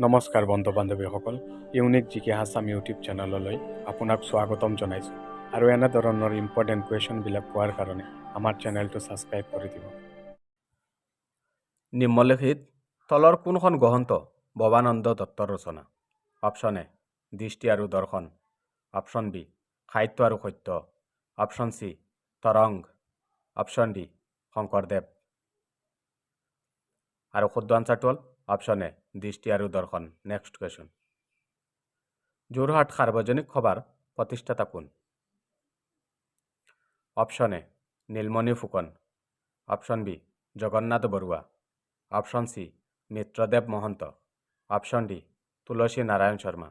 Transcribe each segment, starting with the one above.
নমস্কাৰ বন্ধু বান্ধৱীসকল, ইউনিক জিকে হাছাম ইউটিউব চেনেললৈ আপোনাক স্বাগতম জনাইছোঁ আৰু এনেধৰণৰ ইম্পৰ্টেণ্ট কুৱেশ্যনবিলাক পোৱাৰ কাৰণে আমাৰ চেনেলটো ছাবস্ক্ৰাইব কৰি দিব। নিম্নলিখিত তলৰ কোনখন গ্ৰন্থ ভৱানন্দ দত্তৰ ৰচনা? অপশ্যন এ দৃষ্টি আৰু দৰ্শন, অপশ্যন বি সাহিত্য আৰু সত্য, অপশ্যন চি তৰংগ, অপশ্যন ডি শংকৰদেৱ। আৰু শুদ্ধ আনচাৰটো হ'ল অপশ্যন এ দৃষ্টি আৰু দৰ্শন। নেক্সট কুৱেশ্যন, যোৰহাট সাৰ্বজনিক সভাৰ প্ৰতিষ্ঠাতা কোন? Option A Nilmani Phukan, option B Jagannath Barua, option C Mitradev Mahanta, option D Tulsi Narayan Sharma.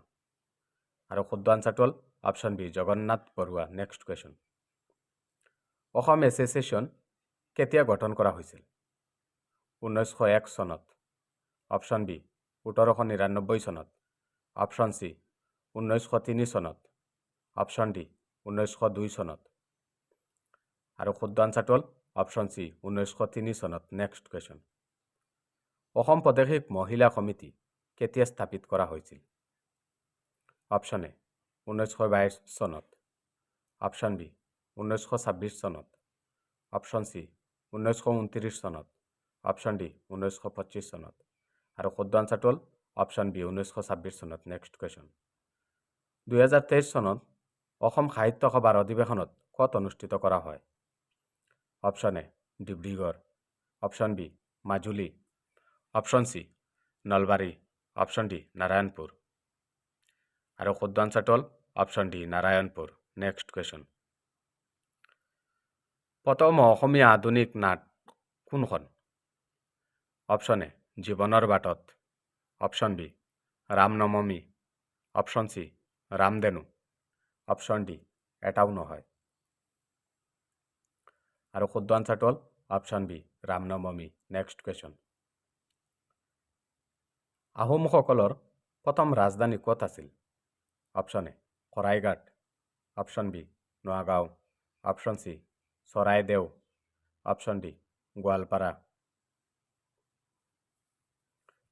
আৰু শুদ্ধ আনচাৰটো হ'ল option B Jagannath Barua. Next question, Assam association কেতিয়া গঠন কৰা হৈছিল? 1901 চনত, অপশ্যন বি 1899 চনত, অপশ্যন চি 1903 চনত, অপশ্যন ডি 1902 চনত। আৰু শুদ্ধ আনচাৰটো হ'ল অপশ্যন চি 1903 চনত। নেক্সট কুৱেশ্যন, অসম প্ৰাদেশিক মহিলা সমিতি কেতিয়া স্থাপিত কৰা হৈছিল? অপশ্যন এ 1922 চনত, অপশ্যন বি 1926 চনত, অপশ্যন চি 1929 চনত, অপশ্যন ডি 1925 চনত। আৰু শুদ্ধ আনচাৰটো হ'ল অপশ্যন বি 1926 চনত। নেক্সট কুৱেশ্যন, 2023 চনত অসম সাহিত্য সভাৰ অধিৱেশনত ক'ত অনুষ্ঠিত কৰা হয়? Option A Dibrugarh, option B Majuli, option C Nalbari, option D Narayanpur. আৰু শুদ্ধ আনচাৰটো হ'ল option D Narayanpur. Next question, প্ৰথম অসমীয়া আধুনিক নাট কোনখন? অপশ্যন এ জীৱনৰ বাটত, option B Ramnavami, option C Ramdhenu, option D এটাও নহয়। আৰু শুদ্ধ আনচাৰটো হ'ল option B Ramnavami. Next question, আহোমসকলৰ প্ৰথম ৰাজধানী ক'ত আছিল? Option A Saraighat, option B Nagaon, option C Charaideo, option D Goalpara.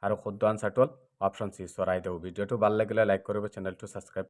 আৰু শুদ্ধ আনচাৰটো হ'ল অপশ্যন চি চৰাইদেউ। ভিডিঅ'টো ভাল লাগিলে লাইক কৰিব, চেনেলটো ছাবস্ক্ৰাইব